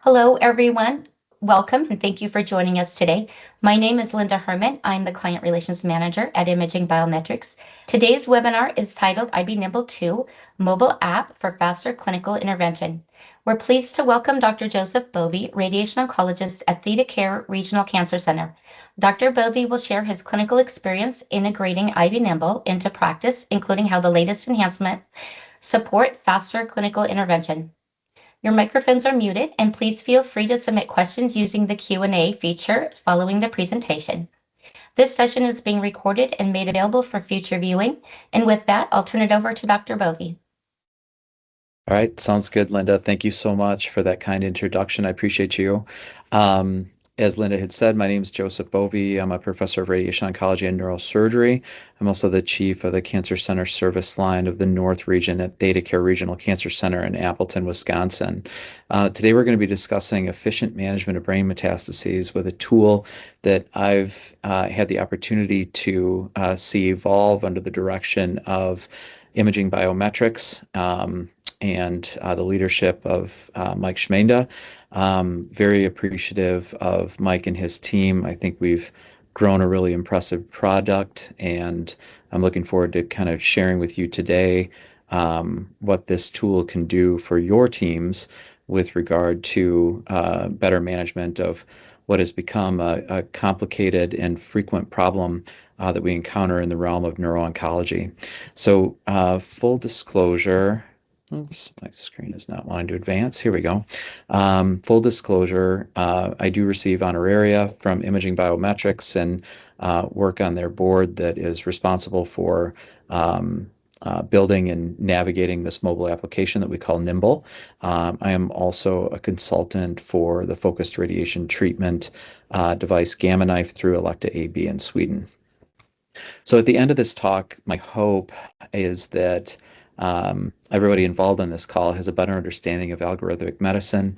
Hello, everyone. Welcome and thank you for joining us today. My name is Linda Herman. I'm the Client Relations Manager at Imaging Biometrics. Today's webinar is titled IB Nimble 2, Mobile App for Faster Clinical Intervention. We're pleased to welcome Dr. Joseph Bovi, Radiation Oncologist at Theta Care Regional Cancer Center. Dr. Bovi will share his clinical experience integrating IB Nimble into practice, including how the latest enhancements support faster clinical intervention. Your microphones are muted, and please feel free to submit questions using the Q&A feature following the presentation. This session is being recorded and made available for future viewing. And with that, I'll turn it over to Dr. Bovi. All right, sounds good, Linda. Thank you so much for that kind introduction. I appreciate you. As Linda had said, my name is Joseph Bovi. I'm a professor of radiation oncology and neurosurgery. I'm also the chief of the Cancer Center service line of the North region at Theta Care Regional Cancer Center in Appleton, Wisconsin. Today we're going to be discussing efficient management of brain metastases with a tool that I've had the opportunity to see evolve under the direction of Imaging Biometrics and the leadership of Mike Schmenda. Very appreciative of Mike and his team. I think we've grown a really impressive product, and I'm looking forward to kind of sharing with you today what this tool can do for your teams with regard to better management of what has become a complicated and frequent problem that we encounter in the realm of neuro-oncology. So full disclosure, oops, my screen is not wanting to advance. Here we go. Full disclosure, I do receive honoraria from Imaging Biometrics and work on their board that is responsible for building and navigating this mobile application that we call Nimble. I am also a consultant for the focused radiation treatment device Gamma Knife through Elekta AB in Sweden. So at the end of this talk, my hope is that everybody involved in this call has a better understanding of algorithmic medicine,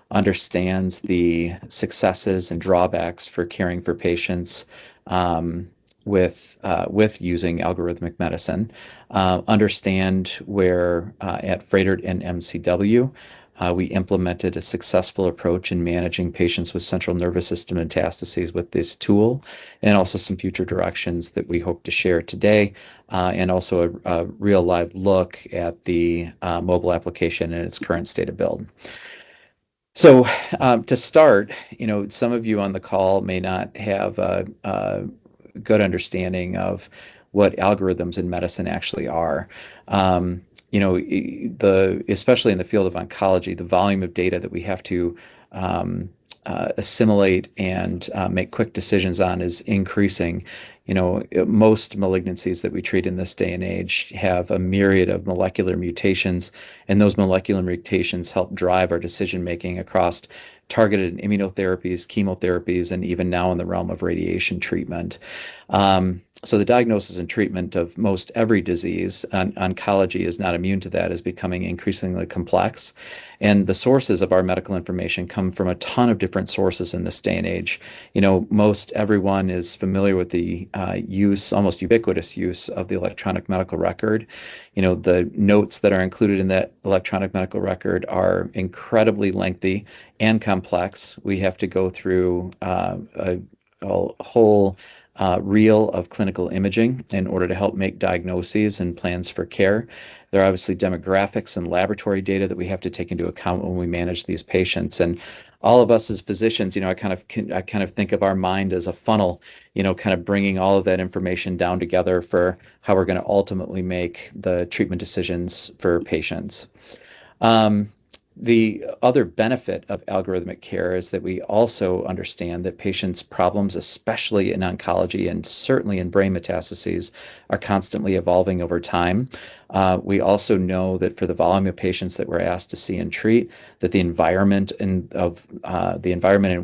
understands the successes and drawbacks for caring for patients with using algorithmic medicine, understand where at Fredert and MCW we implemented a successful approach in managing patients with central nervous system metastases with this tool, and also some future directions that we hope to share today, and also a real live look at the mobile application and its current state of build. So to start, some of you on the call may not have a good understanding of what algorithms in medicine actually are. Especially in the field of oncology, the volume of data that we have to assimilate and make quick decisions on is increasing. Most malignancies that we treat in this day and age have a myriad of molecular mutations, and those molecular mutations help drive our decision making across targeted immunotherapies, chemotherapies, and even now in the realm of radiation treatment. So the diagnosis and treatment of most every disease, oncology is not immune to that, is becoming increasingly complex. And the sources of our medical information come from a ton of different sources in this day and age. Most everyone is familiar with the almost ubiquitous use of the electronic medical record. The notes that are included in that electronic medical record are incredibly lengthy and complex. We have to go through a whole reel of clinical imaging in order to help make diagnoses and plans for care. There are obviously demographics and laboratory data that we have to take into account when we manage these patients. And all of us as physicians, I kind of think of our mind as a funnel, kind of bringing all of that information down together for how we're going to ultimately make the treatment decisions for patients. The other benefit of algorithmic care is that we also understand that patients' problems, especially in oncology and certainly in brain metastases, are constantly evolving over time. We also know that for the volume of patients that we're asked to see and treat, that the environment in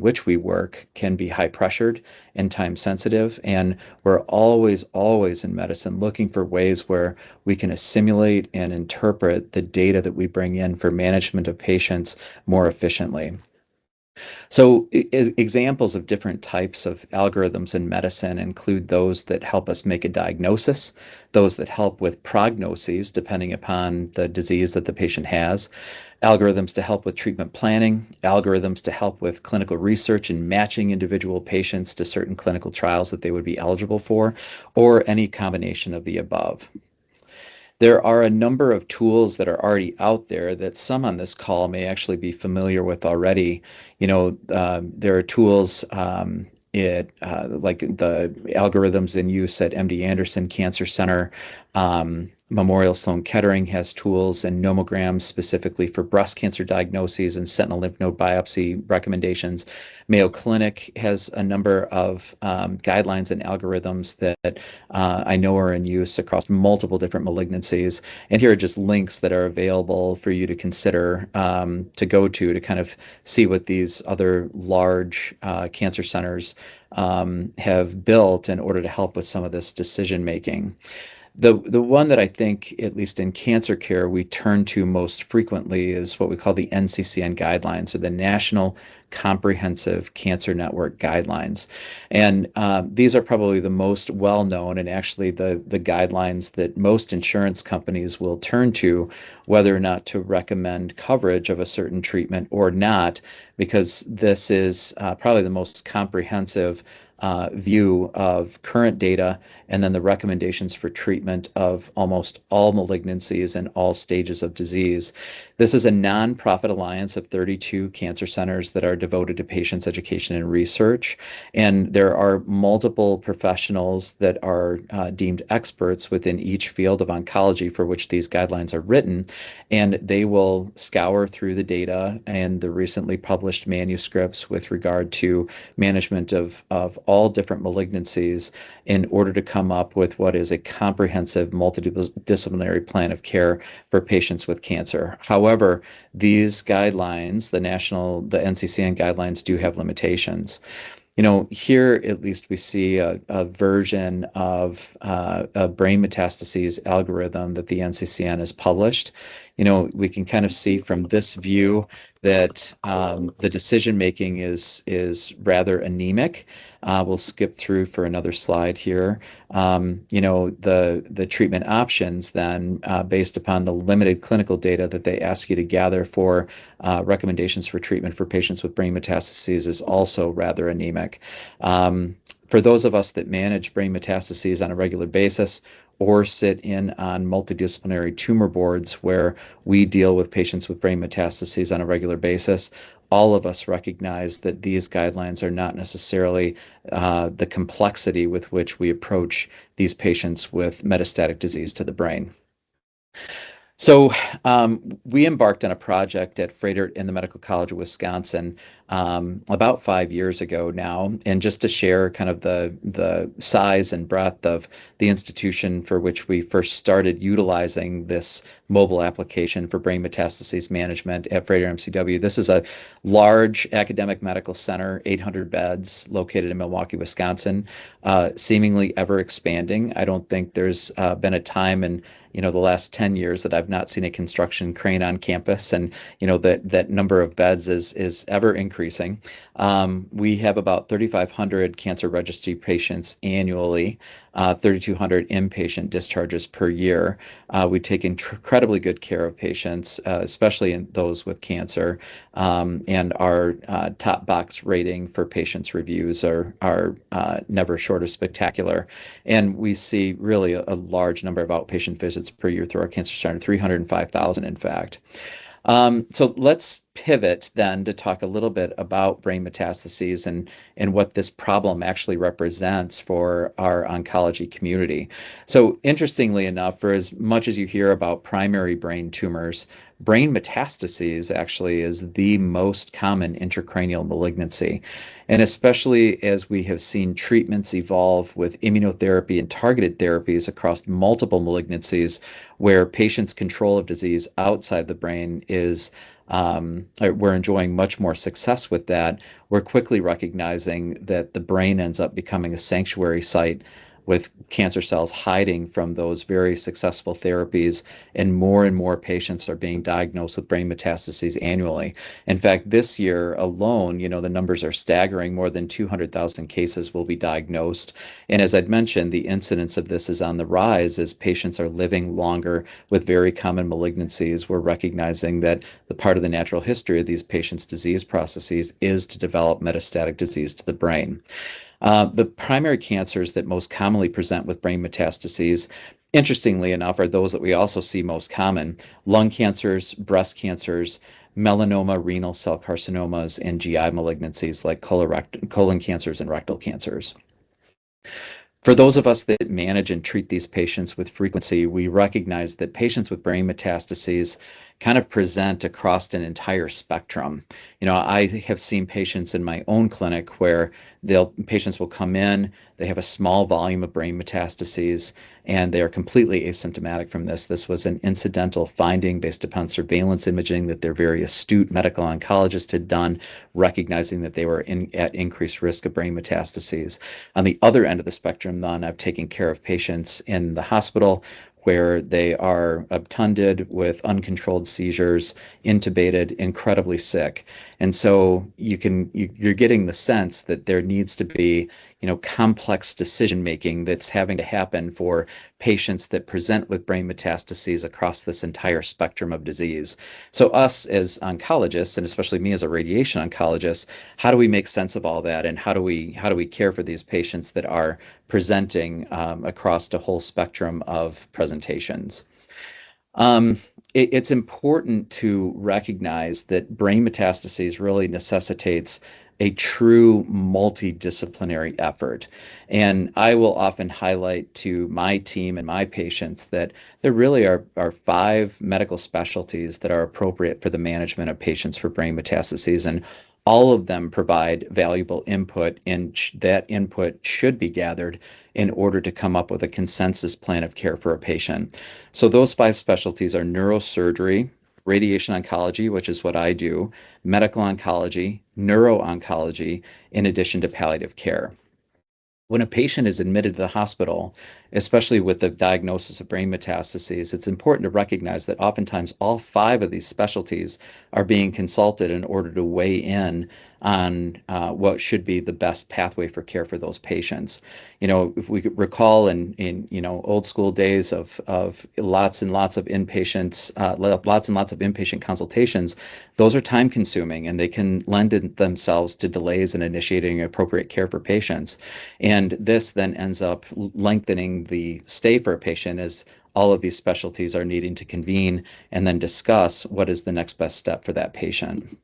which we work can be high pressured and time sensitive. And we're always in medicine looking for ways where we can assimilate and interpret the data that we bring in for management of patients more efficiently. So examples of different types of algorithms in medicine include those that help us make a diagnosis, those that help with prognoses, depending upon the disease that the patient has, algorithms to help with treatment planning, algorithms to help with clinical research and matching individual patients to certain clinical trials that they would be eligible for, or any combination of the above. There are a number of tools that are already out there that some on this call may actually be familiar with already. There are tools like the algorithms in use at MD Anderson Cancer Center. Memorial Sloan Kettering has tools and nomograms specifically for breast cancer diagnoses and sentinel lymph node biopsy recommendations. Mayo Clinic has a number of guidelines and algorithms that I know are in use across multiple different malignancies. And here are just links that are available for you to consider to go to kind of see what these other large cancer centers have built in order to help with some of this decision making. The one that I think, at least in cancer care, we turn to most frequently is what we call the NCCN guidelines, or the National Comprehensive Cancer Network guidelines. And these are probably the most well-known and actually the guidelines that most insurance companies will turn to, whether or not to recommend coverage of a certain treatment or not, because this is probably the most comprehensive view of current data and then the recommendations for treatment of almost all malignancies and all stages of disease. This is a nonprofit alliance of 32 cancer centers that are devoted to patients' education and research. And there are multiple professionals that are deemed experts within each field of oncology for which these guidelines are written. And they will scour through the data and the recently published manuscripts with regard to management of all different malignancies in order to come up with what is a comprehensive multidisciplinary plan of care for patients with cancer. However, these guidelines, the NCCN guidelines, do have limitations. Here at least we see a version of a brain metastases algorithm that the NCCN has published. We can kind of see from this view that the decision making is rather anemic. We'll skip through for another slide here. The treatment options then, based upon the limited clinical data that they ask you to gather for recommendations for treatment for patients with brain metastases, is also rather anemic. For those of us that manage brain metastases on a regular basis or sit in on multidisciplinary tumor boards where we deal with patients with brain metastases on a regular basis, all of us recognize that these guidelines are not necessarily the complexity with which we approach these patients with metastatic disease to the brain. So we embarked on a project at Froedtert in the Medical College of Wisconsin about 5 years ago now, and just to share kind of the size and breadth of the institution for which we first started utilizing this mobile application for brain metastases management at Froedtert MCW. This is a large academic medical center, 800 beds, located in Milwaukee, Wisconsin, seemingly ever expanding. I don't think there's been a time in the last 10 years that I've not seen a construction crane on campus, and that number of beds is ever increasing. We have about 3,500 cancer registry patients annually, 3,200 inpatient discharges per year. We take incredibly good care of patients, especially in those with cancer, and our top box rating for patients' reviews are never short of spectacular. And we see really a large number of outpatient visits per year through our cancer center, 305,000 in fact. So let's pivot then to talk a little bit about brain metastases and what this problem actually represents for our oncology community. So interestingly enough, for as much as you hear about primary brain tumors, brain metastases actually is the most common intracranial malignancy. And especially as we have seen treatments evolve with immunotherapy and targeted therapies across multiple malignancies where patients' control of disease outside the brain is we're enjoying much more success with that. We're quickly recognizing that the brain ends up becoming a sanctuary site with cancer cells hiding from those very successful therapies, and more patients are being diagnosed with brain metastases annually. In fact, this year alone, the numbers are staggering. More than 200,000 cases will be diagnosed. And as I'd mentioned, the incidence of this is on the rise as patients are living longer with very common malignancies. We're recognizing that the part of the natural history of these patients' disease processes is to develop metastatic disease to the brain. The primary cancers that most commonly present with brain metastases, interestingly enough, are those that we also see most common: lung cancers, breast cancers, melanoma, renal cell carcinomas, and GI malignancies like colon cancers and rectal cancers. For those of us that manage and treat these patients with frequency, we recognize that patients with brain metastases kind of present across an entire spectrum. I have seen patients in my own clinic where patients will come in, they have a small volume of brain metastases, and they are completely asymptomatic from this. This was an incidental finding based upon surveillance imaging that their very astute medical oncologist had done, recognizing that they were at increased risk of brain metastases. On the other end of the spectrum, then, I've taken care of patients in the hospital where they are obtunded with uncontrolled seizures, intubated, incredibly sick. And so you're getting the sense that there needs to be, complex decision making that's having to happen for patients that present with brain metastases across this entire spectrum of disease. So us as oncologists, and especially me as a radiation oncologist, how do we make sense of all that, and how do we care for these patients that are presenting across the whole spectrum of presentations? It's important to recognize that brain metastases really necessitates a true multidisciplinary effort. And I will often highlight to my team and my patients that there really are 5 medical specialties that are appropriate for the management of patients for brain metastases, and all of them provide valuable input, and that input should be gathered in order to come up with a consensus plan of care for a patient. So those 5 specialties are neurosurgery, radiation oncology, which is what I do, medical oncology, neuro-oncology, in addition to palliative care. When a patient is admitted to the hospital, especially with the diagnosis of brain metastases, it's important to recognize that oftentimes all 5 of these specialties are being consulted in order to weigh in on what should be the best pathway for care for those patients. If we could recall in old school days of lots and lots of inpatient consultations, those are time consuming and they can lend themselves to delays in initiating appropriate care for patients. And this then ends up lengthening the stay for a patient as all of these specialties are needing to convene and then discuss what is the next best step for that patient.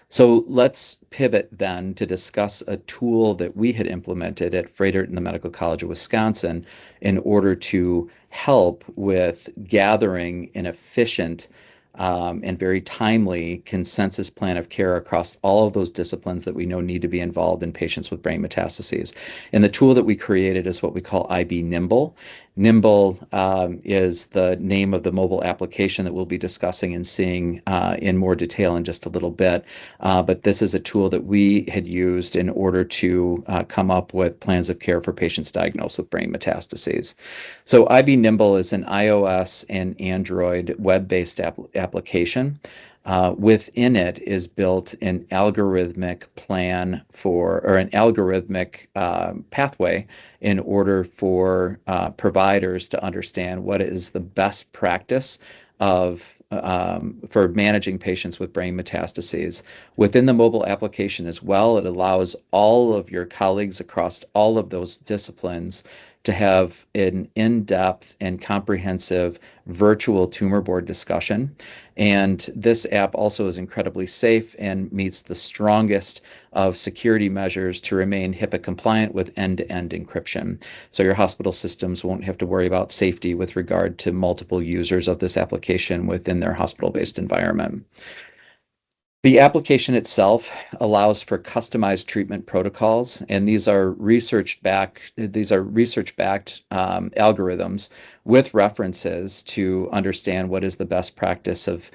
So let's pivot then to discuss a tool that we had implemented at Froedtert the Medical College of Wisconsin in order to help with gathering an efficient and very timely consensus plan of care across all of those disciplines that we know need to be involved in patients with brain metastases. And the tool that we created is what we call IB Nimble. Nimble is the name of the mobile application that we'll be discussing and seeing in more detail in just a little bit. But this is a tool that we had used in order to come up with plans of care for patients diagnosed with brain metastases. So IB Nimble is an iOS and Android web-based application. Within it is built an algorithmic plan an algorithmic pathway in order for providers to understand what is the best practice for managing patients with brain metastases. Within the mobile application as well, it allows all of your colleagues across all of those disciplines to have an in-depth and comprehensive virtual tumor board discussion. And this app also is incredibly safe and meets the strongest of security measures to remain HIPAA compliant with end-to-end encryption. So your hospital systems won't have to worry about safety with regard to multiple users of this application within their hospital-based environment. The application itself allows for customized treatment protocols, and these are research-backed algorithms with references to understand what is the best practice of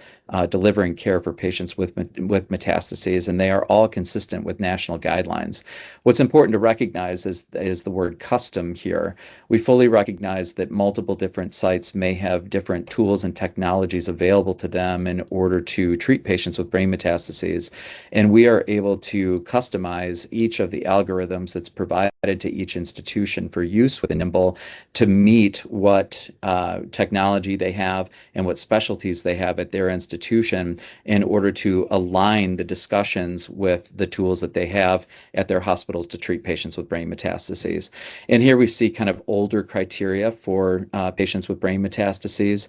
delivering care for patients with metastases, and they are all consistent with national guidelines. What's important to recognize is the word custom here. We fully recognize that multiple different sites may have different tools and technologies available to them in order to treat patients with brain metastases, and we are able to customize each of the algorithms that's provided to each institution for use with Nimble to meet what technology they have and what specialties they have at their institution in order to align the discussions with the tools that they have at their hospitals to treat patients with brain metastases. And here we see kind of older criteria for patients with brain metastases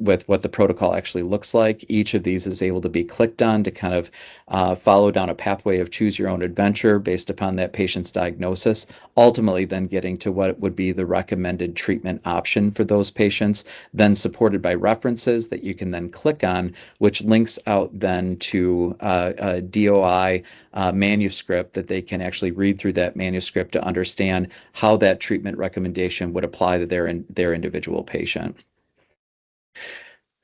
with what the protocol actually looks like. Each of these is able to be clicked on to kind of follow down a pathway of choose your own adventure based upon that patient's diagnosis, ultimately then getting to what would be the recommended treatment option for those patients, then supported by references that you can then click on, which links out then to a DOI manuscript that they can actually read through that manuscript to understand how that treatment recommendation would apply to their individual patient.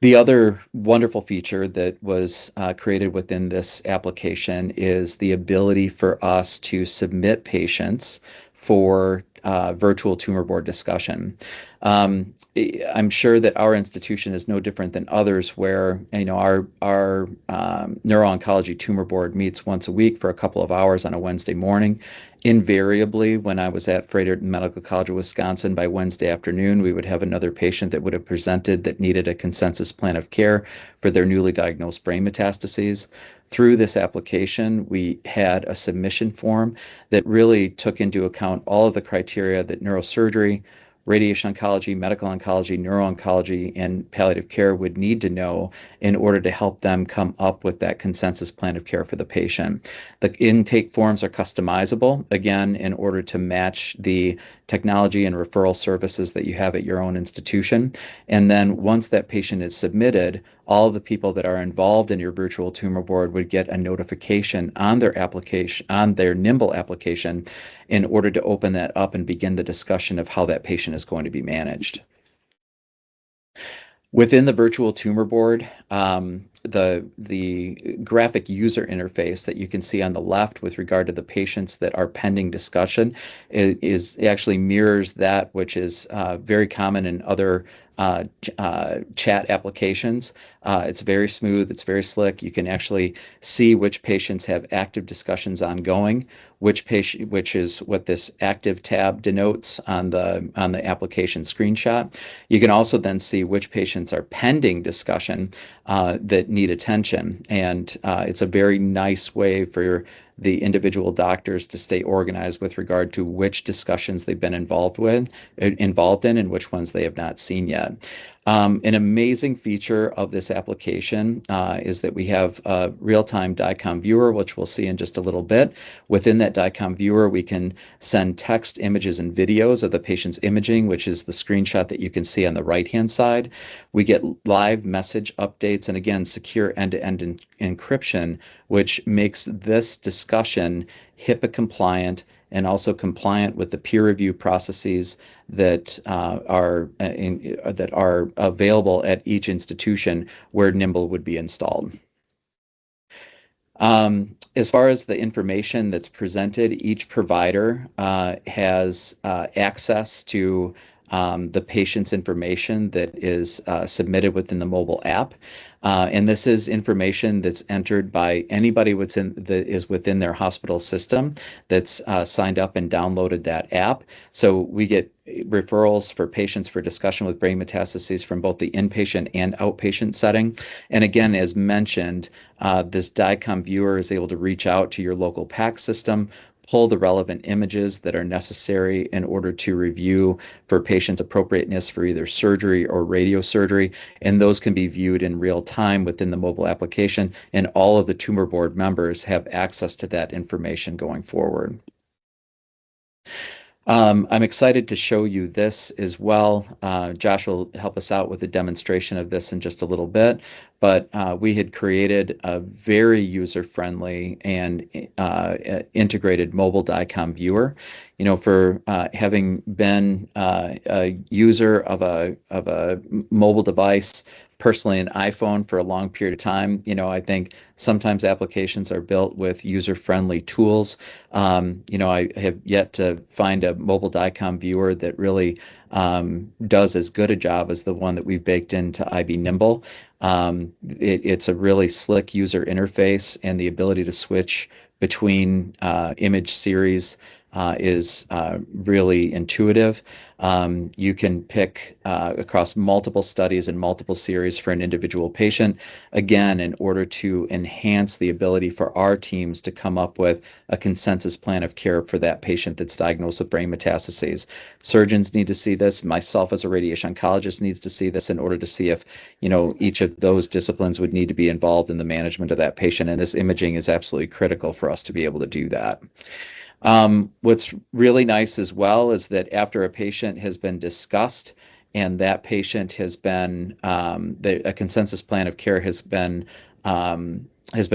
The other wonderful feature that was created within this application is the ability for us to submit patients for virtual tumor board discussion. I'm sure that our institution is no different than others where our neuro-oncology tumor board meets once a week for a couple of hours on a Wednesday morning. Invariably, when I was at Frederick Medical College of Wisconsin, by Wednesday afternoon, we would have another patient that would have presented that needed a consensus plan of care for their newly diagnosed brain metastases. Through this application, we had a submission form that really took into account all of the criteria that neurosurgery, radiation oncology, medical oncology, neuro-oncology, and palliative care would need to know in order to help them come up with that consensus plan of care for the patient. The intake forms are customizable, again, in order to match the technology and referral services that you have at your own institution. And then once that patient is submitted, all of the people that are involved in your virtual tumor board would get a notification on their application, on their Nimble application, in order to open that up and begin the discussion of how that patient is going to be managed. Within the virtual tumor board, the graphic user interface that you can see on the left with regard to the patients that are pending discussion is actually mirrors that which is very common in other chat applications. It's very smooth, it's very slick. You can actually see which patients have active discussions ongoing, which is what this active tab denotes on the application screenshot. You can also then see which patients are pending discussion that need attention, and it's a very nice way for the individual doctors to stay organized with regard to which discussions they've been involved in and which ones they have not seen yet. An amazing feature of this application is that we have a real-time DICOM viewer, which we'll see in just a little bit. Within that DICOM viewer, we can send text, images, and videos of the patient's imaging, which is the screenshot that you can see on the right-hand side. We get live message updates and, again, secure end-to-end encryption, which makes this discussion HIPAA compliant and also compliant with the peer review processes that are available at each institution where Nimble would be installed. As far as the information that's presented, each provider has access to the patient's information that is submitted within the mobile app. And this is information that's entered by anybody that is within their hospital system that's signed up and downloaded that app. So we get referrals for patients for discussion with brain metastases from both the inpatient and outpatient setting. And again, as mentioned, this DICOM viewer is able to reach out to your local PACS system, pull the relevant images that are necessary in order to review for patients' appropriateness for either surgery or radiosurgery, and those can be viewed in real time within the mobile application, and all of the tumor board members have access to that information going forward. I'm excited to show you this as well. Josh will help us out with a demonstration of this in just a little bit, but we had created a very user-friendly and integrated mobile DICOM viewer. You know, for having been a user of a mobile device, personally an iPhone for a long period of time, you know, I think sometimes applications are built with user-friendly tools. You know, I have yet to find a mobile DICOM viewer that really does as good a job as the one that we've baked into IB Nimble. It's a really slick user interface, and the ability to switch between image series is really intuitive. You can pick across multiple studies and multiple series for an individual patient, again, in order to enhance the ability for our teams to come up with a consensus plan of care for that patient that's diagnosed with brain metastases. Surgeons need to see this. Myself as a radiation oncologist needs to see this in order to see if, you know, each of those disciplines would need to be involved in the management of that patient. And this imaging is absolutely critical for us to be able to do that. What's really nice as well is that after a patient has been discussed and that patient has been, a consensus plan of care has been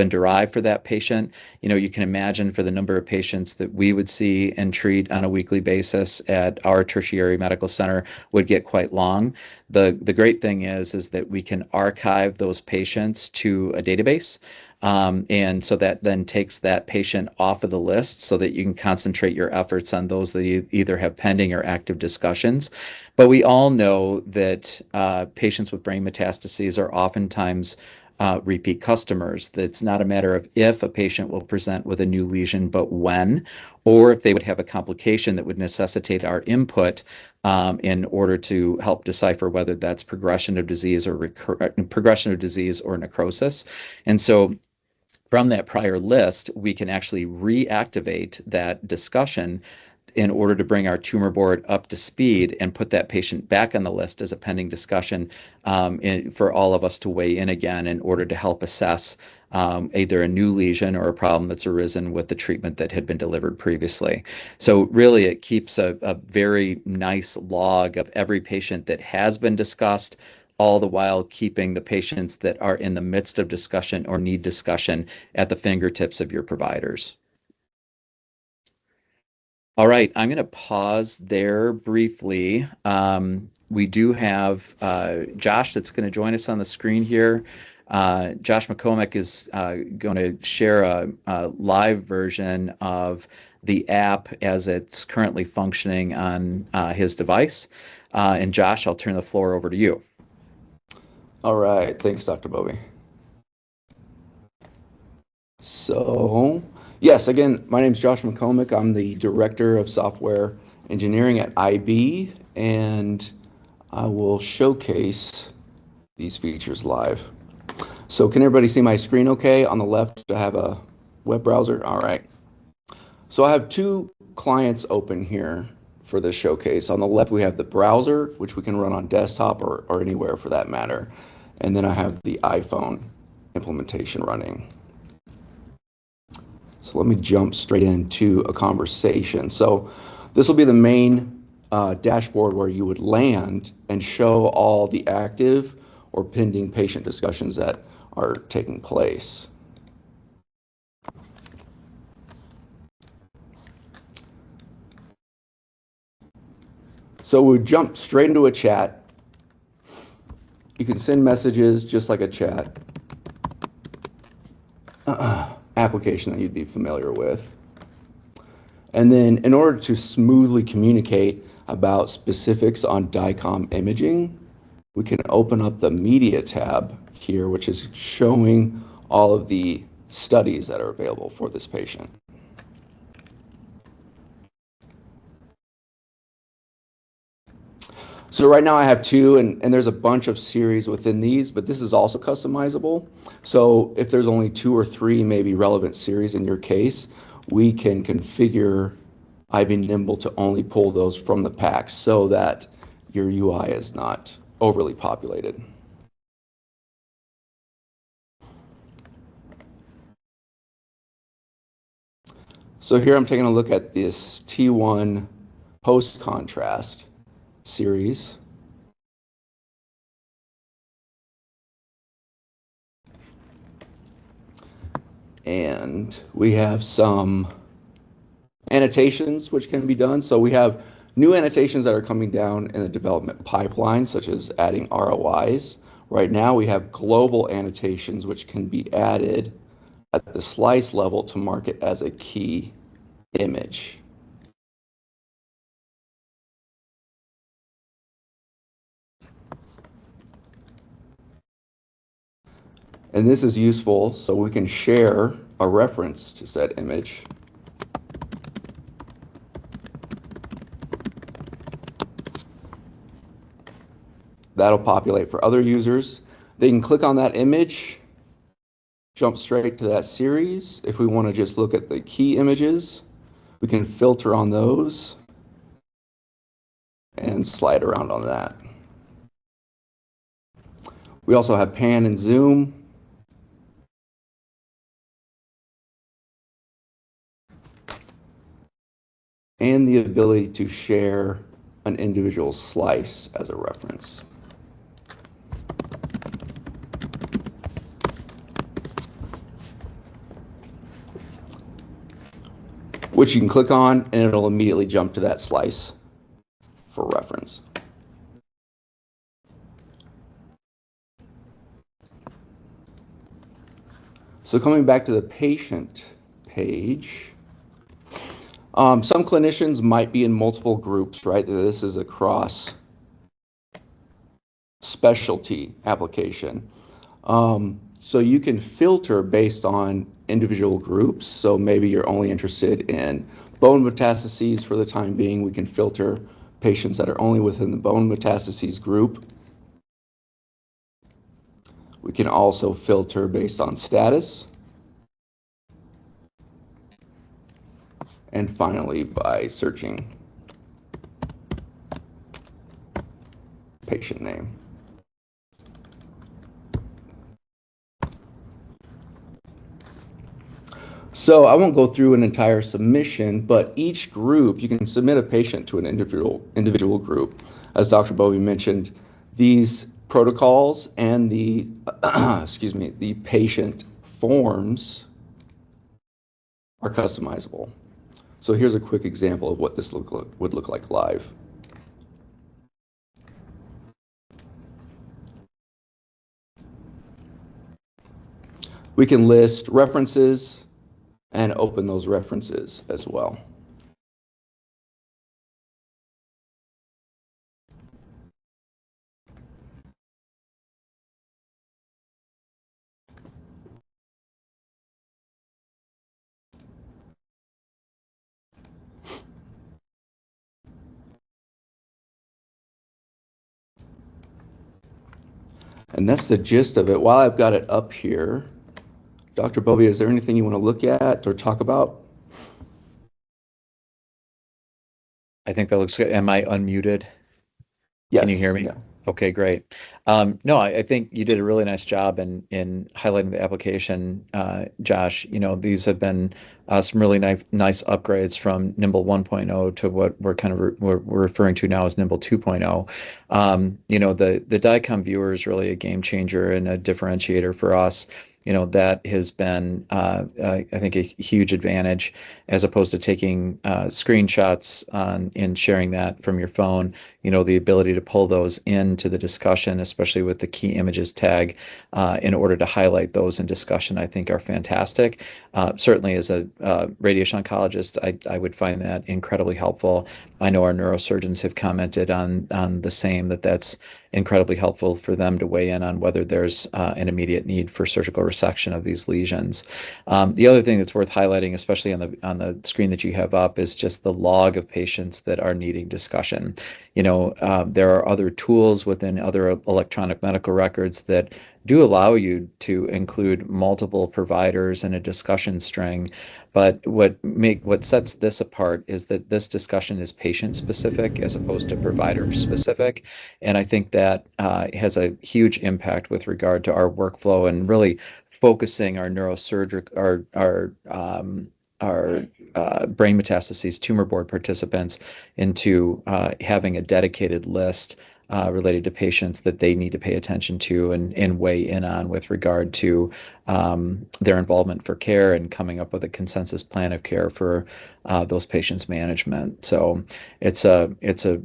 derived for that patient. You know, you can imagine for the number of patients that we would see and treat on a weekly basis at our tertiary medical center would get quite long. The great thing is that we can archive those patients to a database. And so that then takes that patient off of the list so that you can concentrate your efforts on those that you either have pending or active discussions. But we all know that patients with brain metastases are oftentimes repeat customers. It's not a matter of if a patient will present with a new lesion, but when, or if they would have a complication that would necessitate our input in order to help decipher whether that's progression of disease or necrosis. And so from that prior list, we can actually reactivate that discussion in order to bring our tumor board up to speed and put that patient back on the list as a pending discussion for all of us to weigh in again in order to help assess either a new lesion or a problem that's arisen with the treatment that had been delivered previously. So really it keeps a very nice log of every patient that has been discussed, all the while keeping the patients that are in the midst of discussion or need discussion at the fingertips of your providers. All right, I'm going to pause there briefly. We do have Josh that's going to join us on the screen here. Josh McCormick is going to share a live version of the app as it's currently functioning on his device. And Josh, I'll turn the floor over to you. All right, thanks, Dr. Bovi. So, yes, again, my name is Josh McCormick. I'm the Director of Software Engineering at IB, and I will showcase these features live. So can everybody see my screen okay? On the left, I have a web browser. All right. So I have two clients open here for this showcase. On the left, we have the browser, which we can run on desktop or anywhere for that matter. And then I have the iPhone implementation running. So let me jump straight into a conversation. So this will be the main dashboard where you would land and show all the active or pending patient discussions that are taking place. So we jump straight into a chat. You can send messages just like a chat application that you'd be familiar with. And then in order to smoothly communicate about specifics on DICOM imaging, we can open up the media tab here, which is showing all of the studies that are available for this patient. So right now I have two, and there's a bunch of series within these, but this is also customizable. So if there's only 2 or 3 maybe relevant series in your case, we can configure IB Nimble to only pull those from the pack so that your UI is not overly populated. So here I'm taking a look at this T1 post-contrast series. And we have some annotations which can be done. So we have new annotations that are coming down in the development pipeline, such as adding ROIs. Right now we have global annotations which can be added at the slice level to mark it as a key image. And this is useful so we can share a reference to said image. That'll populate for other users. They can click on that image, jump straight to that series. If we want to just look at the key images, we can filter on those and slide around on that. We also have pan and zoom. And the ability to share an individual slice as a reference. Which you can click on and it'll immediately jump to that slice for reference. So coming back to the patient page, some clinicians might be in multiple groups, right? This is a cross specialty application. So you can filter based on individual groups. So maybe you're only interested in bone metastases for the time being. We can filter patients that are only within the bone metastases group. We can also filter based on status. And finally, by searching patient name. So I won't go through an entire submission, but each group, you can submit a patient to an individual group. As Dr. Bovi mentioned, these protocols and the, the patient forms are customizable. So here's a quick example of what this would look like live. We can list references and open those references as well. And that's the gist of it. While I've got it up here, Dr. Bovi, is there anything you want to look at or talk about? I think that looks good. Am I unmuted? Yes. Can you hear me? Yeah. Okay, great. No, I think you did a really nice job in highlighting the application, Josh. You know, these have been some really nice upgrades from Nimble 1.0 to what we're referring to now as Nimble 2.0. You know, the DICOM viewer is really a game changer and a differentiator for us. You know, that has been, I think, a huge advantage as opposed to taking screenshots and sharing that from your phone. You know, the ability to pull those into the discussion, especially with the key images tag, in order to highlight those in discussion, I think are fantastic. Certainly as a radiation oncologist, I would find that incredibly helpful. I know our neurosurgeons have commented on the same, that's incredibly helpful for them to weigh in on whether there's an immediate need for surgical resection of these lesions. The other thing that's worth highlighting, especially on the screen that you have up, is just the log of patients that are needing discussion. You know, there are other tools within other electronic medical records that do allow you to include multiple providers in a discussion string, but what sets this apart is that this discussion is patient specific as opposed to provider specific, and I think that has a huge impact with regard to our workflow and really focusing our neurosurgery, our brain metastases tumor board participants into having a dedicated list related to patients that they need to pay attention to and weigh in on with regard to their involvement for care and coming up with a consensus plan of care for those patients' management. So it's a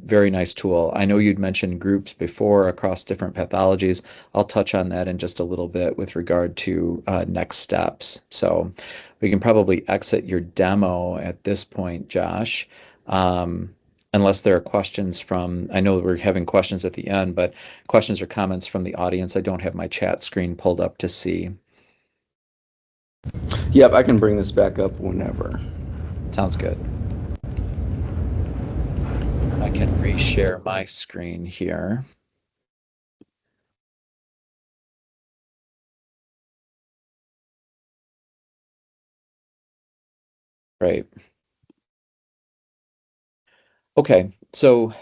very nice tool. I know you'd mentioned groups before across different pathologies. I'll touch on that in just a little bit with regard to next steps. So we can probably exit your demo at this point, Josh. Unless there are questions from, I know we're having questions at the end, but questions or comments from the audience. I don't have my chat screen pulled up to see. Yep, I can bring this back up whenever. Sounds good. I can reshare my screen here. Right. Okay, so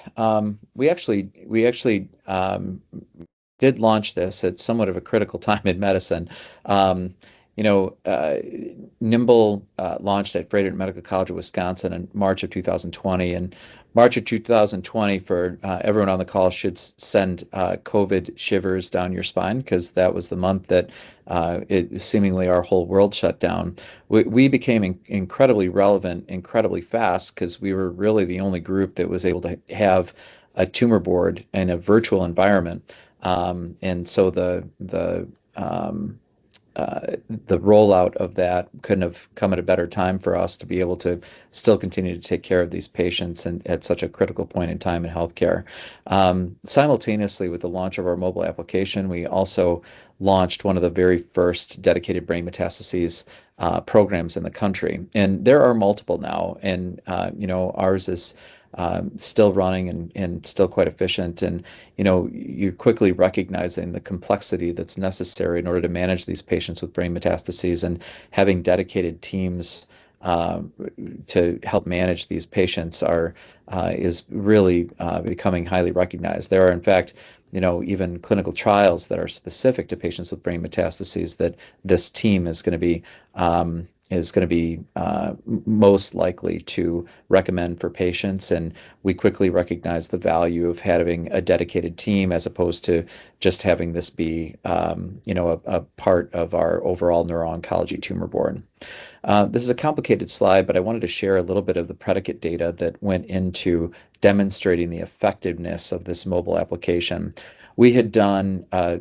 we actually did launch this at somewhat of a critical time in medicine. Nimble launched at Frederick Medical College of Wisconsin in March of 2020, and March of 2020 for everyone on the call should send COVID shivers down your spine, because that was the month that seemingly our whole world shut down. We became incredibly relevant, incredibly fast, because we were really the only group that was able to have a tumor board in a virtual environment. And so the rollout of that couldn't have come at a better time for us to be able to still continue to take care of these patients and at such a critical point in time in healthcare. Simultaneously with the launch of our mobile application, we also launched one of the very first dedicated brain metastases programs in the country. And there are multiple now, and ours is still running and still quite efficient. And you're quickly recognizing the complexity that's necessary in order to manage these patients with brain metastases, and having dedicated teams to help manage these patients is really becoming highly recognized. There are, in fact, even clinical trials that are specific to patients with brain metastases that this team is going to be most likely to recommend for patients. And we quickly recognize the value of having a dedicated team as opposed to just having this be a part of our overall neuro-oncology tumor board. This is a complicated slide, but I wanted to share a little bit of the predicate data that went into demonstrating the effectiveness of this mobile application. We had done a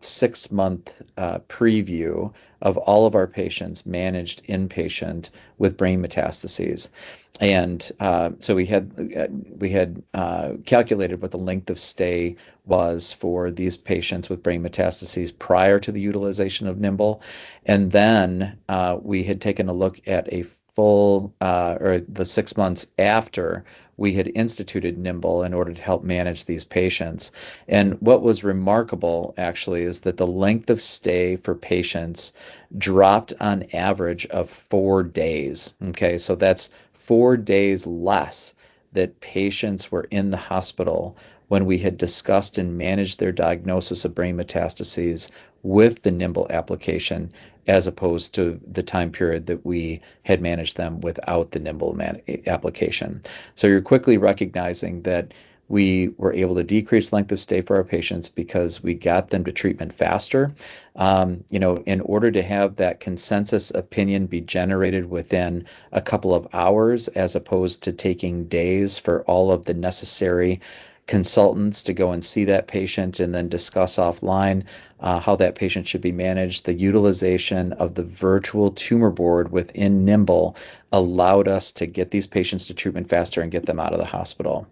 6-month preview of all of our patients managed inpatient with brain metastases. And so we had calculated what the length of stay was for these patients with brain metastases prior to the utilization of Nimble. And then we had taken a look at a full, or the 6 months after we had instituted Nimble in order to help manage these patients. And what was remarkable, actually, is that the length of stay for patients dropped on average of 4 days. Okay, so that's 4 days less that patients were in the hospital when we had discussed and managed their diagnosis of brain metastases with the Nimble application, as opposed to the time period that we had managed them without the Nimble application. So you're quickly recognizing that we were able to decrease length of stay for our patients because we got them to treatment faster. In order to have that consensus opinion be generated within a couple of hours, as opposed to taking days for all of the necessary consultants to go and see that patient and then discuss offline how that patient should be managed, the utilization of the virtual tumor board within Nimble allowed us to get these patients to treatment faster and get them out of the hospital.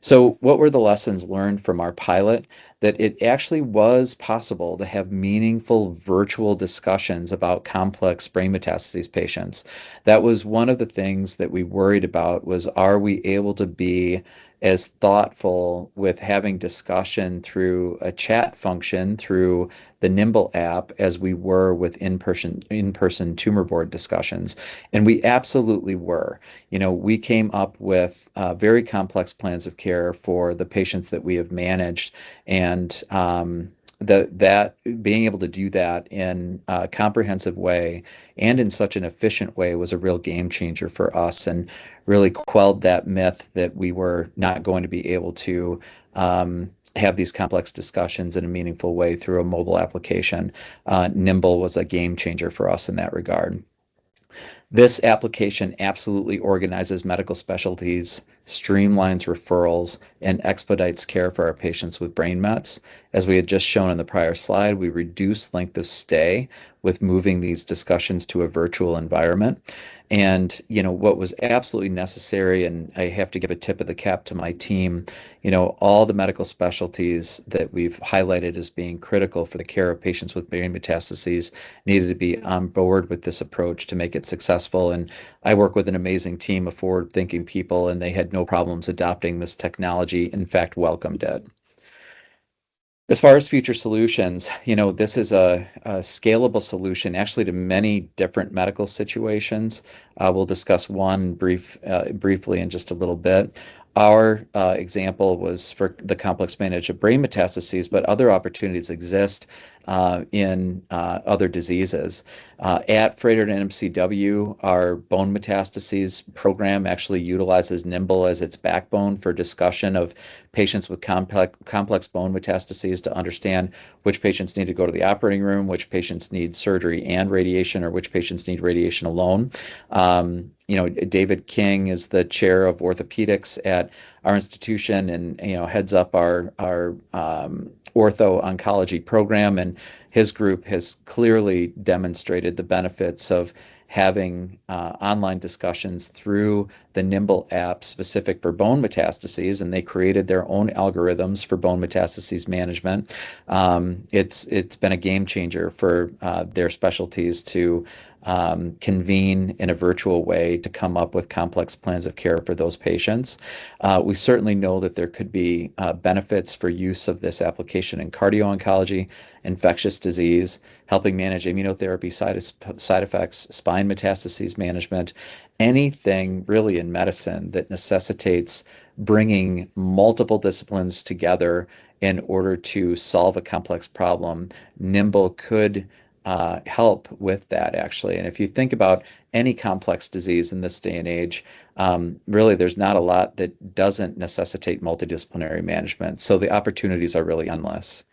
So what were the lessons learned from our pilot? That it actually was possible to have meaningful virtual discussions about complex brain metastases patients. That was one of the things that we worried about, was, are we able to be as thoughtful with having discussion through a chat function through the Nimble app as we were with in-person tumor board discussions? And we absolutely were. We came up with very complex plans of care for the patients that we have managed, and that being able to do that in a comprehensive way and in such an efficient way was a real game changer for us, and really quelled that myth that we were not going to be able to have these complex discussions in a meaningful way through a mobile application. Nimble was a game changer for us in that regard. This application absolutely organizes medical specialties, streamlines referrals, and expedites care for our patients with brain mets. As we had just shown in the prior slide, we reduce length of stay with moving these discussions to a virtual environment. And, what was absolutely necessary, and I have to give a tip of the cap to my team, all the medical specialties that we've highlighted as being critical for the care of patients with brain metastases needed to be on board with this approach to make it successful. And I work with an amazing team of forward-thinking people, and they had no problems adopting this technology. In fact, welcomed it. As far as future solutions, this is a scalable solution actually to many different medical situations. We'll discuss one briefly in just a little bit. Our example was for the complex management of brain metastases, but other opportunities exist in other diseases. At Froedtert and MCW, our bone metastases program actually utilizes Nimble as its backbone for discussion of patients with complex bone metastases to understand which patients need to go to the operating room, which patients need surgery and radiation, or which patients need radiation alone. David King is the chair of orthopedics at our institution, and heads up our ortho oncology program, and his group has clearly demonstrated the benefits of having online discussions through the Nimble app specific for bone metastases, and they created their own algorithms for bone metastases management. It's been a game changer for their specialties to convene in a virtual way to come up with complex plans of care for those patients. We certainly know that there could be benefits for use of this application in cardio-oncology, infectious disease, helping manage immunotherapy side effects, spine metastases management, anything really in medicine that necessitates bringing multiple disciplines together in order to solve a complex problem. Nimble could help with that, actually. And if you think about any complex disease in this day and age, really there's not a lot that doesn't necessitate multidisciplinary management. So the opportunities are really endless.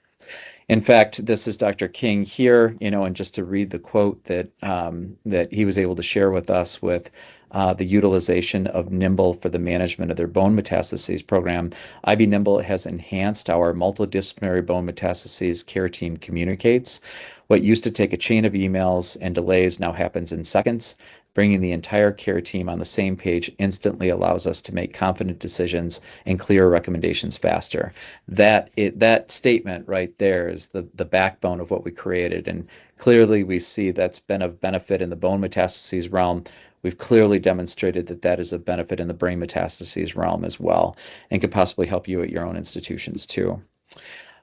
In fact, this is Dr. King here, and just to read the quote that he was able to share with us with the utilization of Nimble for the management of their bone metastases program. IB Nimble has enhanced our multidisciplinary bone metastases care team communicates. What used to take a chain of emails and delays now happens in seconds. Bringing the entire care team on the same page instantly allows us to make confident decisions and clear recommendations faster. That statement right there is the backbone of what we created, and clearly we see that's been of benefit in the bone metastases realm. We've clearly demonstrated that is a benefit in the brain metastases realm as well, and could possibly help you at your own institutions too.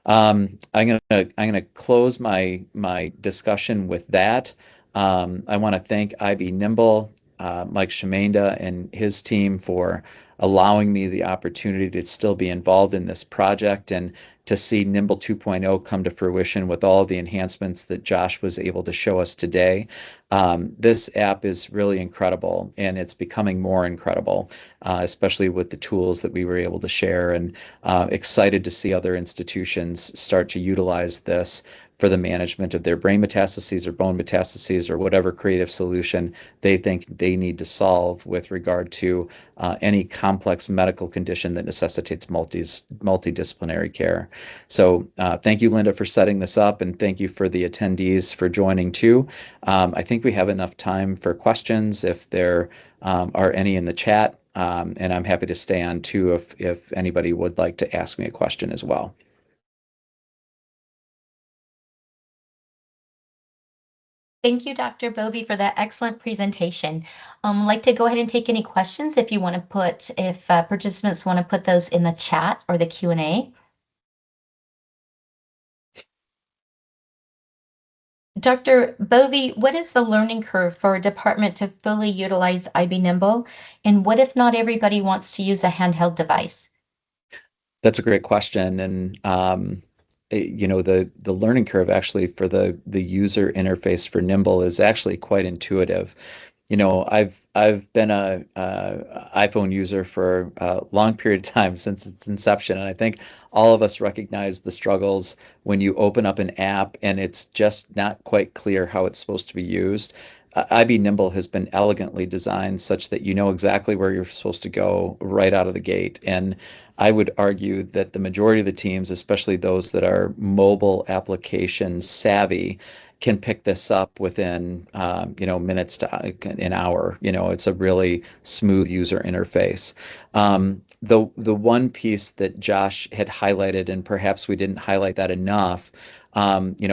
I'm gonna close my discussion with that. I want to thank IB Nimble, Mike Shemanda and his team for allowing me the opportunity to still be involved in this project and to see Nimble 2.0 come to fruition with all of the enhancements that Josh was able to show us today. This app is really incredible, and it's becoming more incredible, especially with the tools that we were able to share, and excited to see other institutions start to utilize this for the management of their brain metastases or bone metastases or whatever creative solution they think they need to solve with regard to any complex medical condition that necessitates multidisciplinary care. So thank you, Linda, for setting this up, and thank you for the attendees for joining too. I think we have enough time for questions if there are any in the chat, and I'm happy to stay on too if anybody would like to ask me a question as well. Thank you, Dr. Bovi, for that excellent presentation. I'd like to go ahead and take any questions if participants want to put those in the chat or the Q&A. Dr. Bovi, what is the learning curve for a department to fully utilize IB Nimble? And what if not everybody wants to use a handheld device? That's a great question. And the learning curve actually for the user interface for Nimble is actually quite intuitive. I've been a iPhone user for a long period of time since its inception, and I think all of us recognize the struggles when you open up an app and it's just not quite clear how it's supposed to be used. IB Nimble has been elegantly designed such that you know exactly where you're supposed to go right out of the gate. And I would argue that the majority of the teams, especially those that are mobile application savvy, can pick this up within minutes to an hour. It's a really smooth user interface. The one piece that Josh had highlighted, and perhaps we didn't highlight that enough,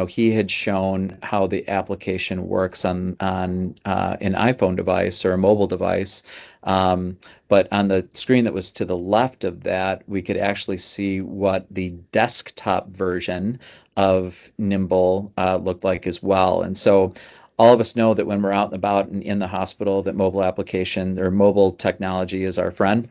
he had shown how the application works on an iPhone device or a mobile device. But on the screen that was to the left of that, we could actually see what the desktop version of Nimble looked like as well. And so all of us know that when we're out and about and in the hospital, that mobile application or mobile technology is our friend.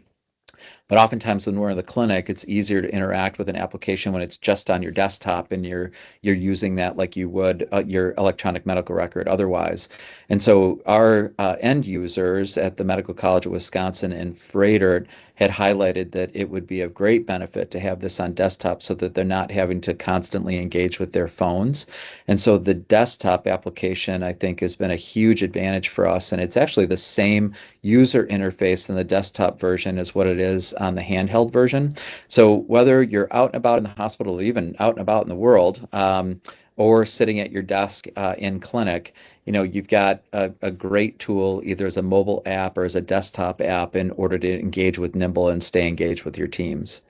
But oftentimes when we're in the clinic, it's easier to interact with an application when it's just on your desktop and you're using that like you would your electronic medical record otherwise. And so our end users at the Medical College of Wisconsin and Froedtert had highlighted that it would be of great benefit to have this on desktop so that they're not having to constantly engage with their phones. And so the desktop application, I think, has been a huge advantage for us. And it's actually the same user interface in the desktop version as what it is on the handheld version. So whether you're out and about in the hospital, or even out and about in the world, or sitting at your desk in clinic, you've got a great tool either as a mobile app or as a desktop app in order to engage with Nimble and stay engaged with your teams.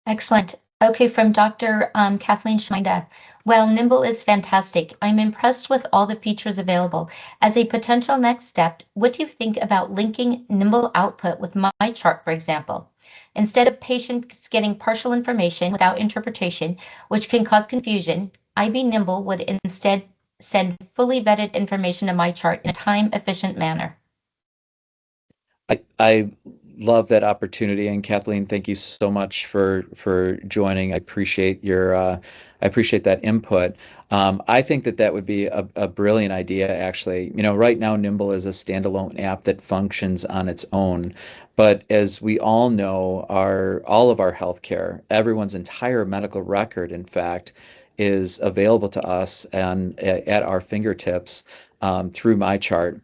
Excellent. Okay, from Dr. Kathleen Schminda. While Nimble is fantastic, I'm impressed with all the features available. As a potential next step, what do you think about linking Nimble output with MyChart, for example? Instead of patients getting partial information without interpretation, which can cause confusion, IB Nimble would instead send fully vetted information to MyChart in a time-efficient manner. I love that opportunity, and Kathleen, thank you so much for joining. I appreciate that input. I think that would be a brilliant idea, actually. Right now Nimble is a standalone app that functions on its own, but as we all know, all of our healthcare, everyone's entire medical record, in fact, is available to us and at our fingertips through MyChart.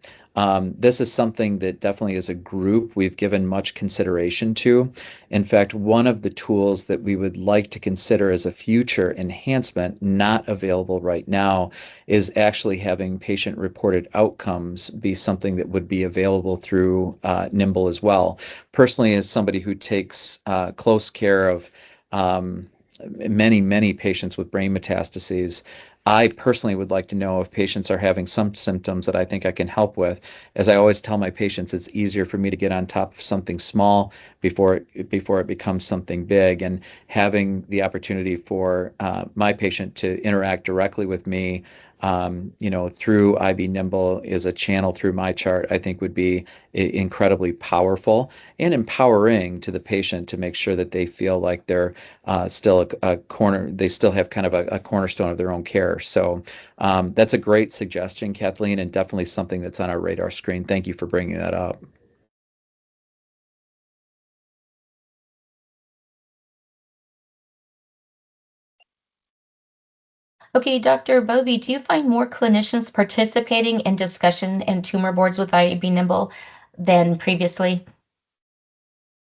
This is something that definitely as a group we've given much consideration to. In fact, one of the tools that we would like to consider as a future enhancement, not available right now, is actually having patient-reported outcomes be something that would be available through Nimble as well. Personally, as somebody who takes close care of many patients with brain metastases, I personally would like to know if patients are having some symptoms that I think I can help with. As I always tell my patients, it's easier for me to get on top of something small before it becomes something big. And having the opportunity for my patient to interact directly with me, through IB Nimble is a channel through MyChart, I think would be incredibly powerful and empowering to the patient to make sure that they feel like they're still they still have kind of a cornerstone of their own care. So that's a great suggestion, Kathleen, and definitely something that's on our radar screen. Thank you for bringing that up. Okay, Dr. Bovi, do you find more clinicians participating in discussion and tumor boards with IB Nimble than previously?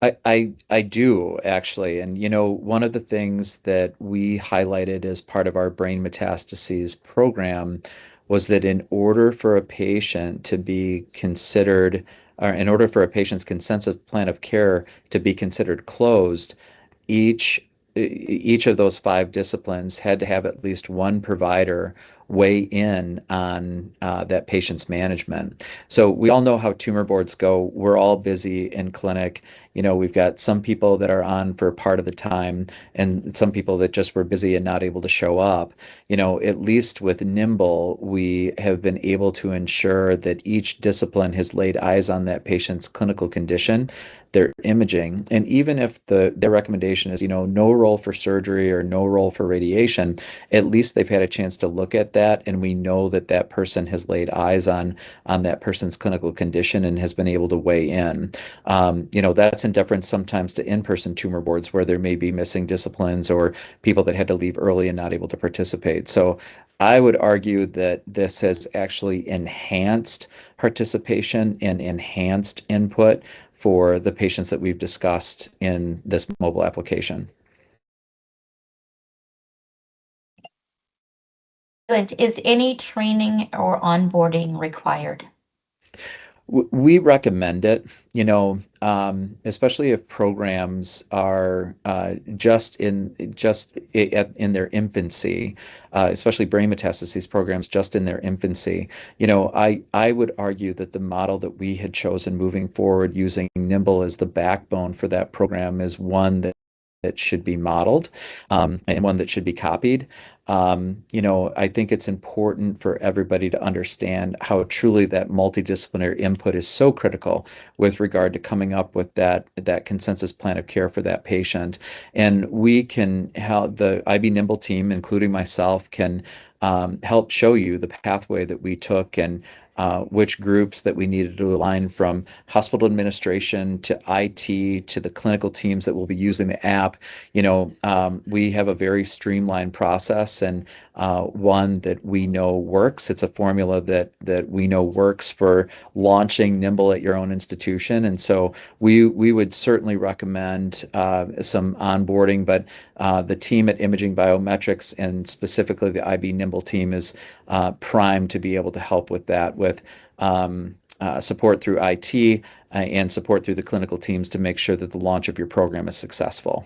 I do actually. And one of the things that we highlighted as part of our brain metastases program was that in order for a patient to be considered, or in order for a patient's consensus plan of care to be considered closed, each of those 5 disciplines had to have at least one provider weigh in on that patient's management. So we all know how tumor boards go. We're all busy in clinic. We've got some people that are on for part of the time and some people that just were busy and not able to show up. At least with Nimble, we have been able to ensure that each discipline has laid eyes on that patient's clinical condition, their imaging. And even if their recommendation is, no role for surgery or no role for radiation, at least they've had a chance to look at that, and we know that that person has laid eyes on that person's clinical condition and has been able to weigh in. That's in deference sometimes to in-person tumor boards where there may be missing disciplines or people that had to leave early and not able to participate. So I would argue that this has actually enhanced participation and enhanced input for the patients that we've discussed in this mobile application. Is any training or onboarding required? We recommend it, especially if programs are just in their infancy, especially brain metastases programs just in their infancy. I would argue that the model that we had chosen moving forward using Nimble as the backbone for that program is one that should be modeled and one that should be copied. I think it's important for everybody to understand how truly that multidisciplinary input is so critical with regard to coming up with that consensus plan of care for that patient. And we can help, the IB Nimble team, including myself, can help show you the pathway that we took and which groups that we needed to align, from hospital administration to IT to the clinical teams that will be using the app. We have a very streamlined process, and one that we know works. It's a formula that we know works for launching Nimble at your own institution. And so we would certainly recommend some onboarding, but the team at Imaging Biometrics, and specifically the IB Nimble team, is primed to be able to help with that, with support through IT and support through the clinical teams to make sure that the launch of your program is successful.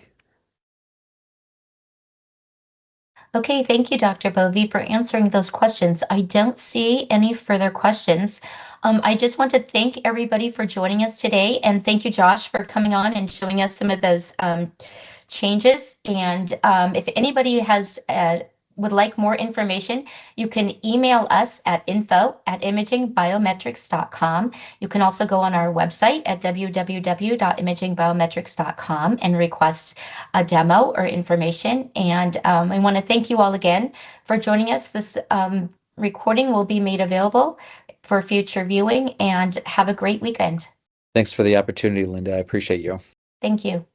Okay, thank you, Dr. Bovi, for answering those questions. I don't see any further questions. I just want to thank everybody for joining us today, and thank you, Josh, for coming on and showing us some of those changes. And if anybody would like more information, you can email us at info@imagingbiometrics.com. You can also go on our website at www.imagingbiometrics.com and request a demo or information. And I want to thank you all again for joining us. This recording will be made available for future viewing, and have a great weekend. Thanks for the opportunity, Linda. I appreciate you. Thank you.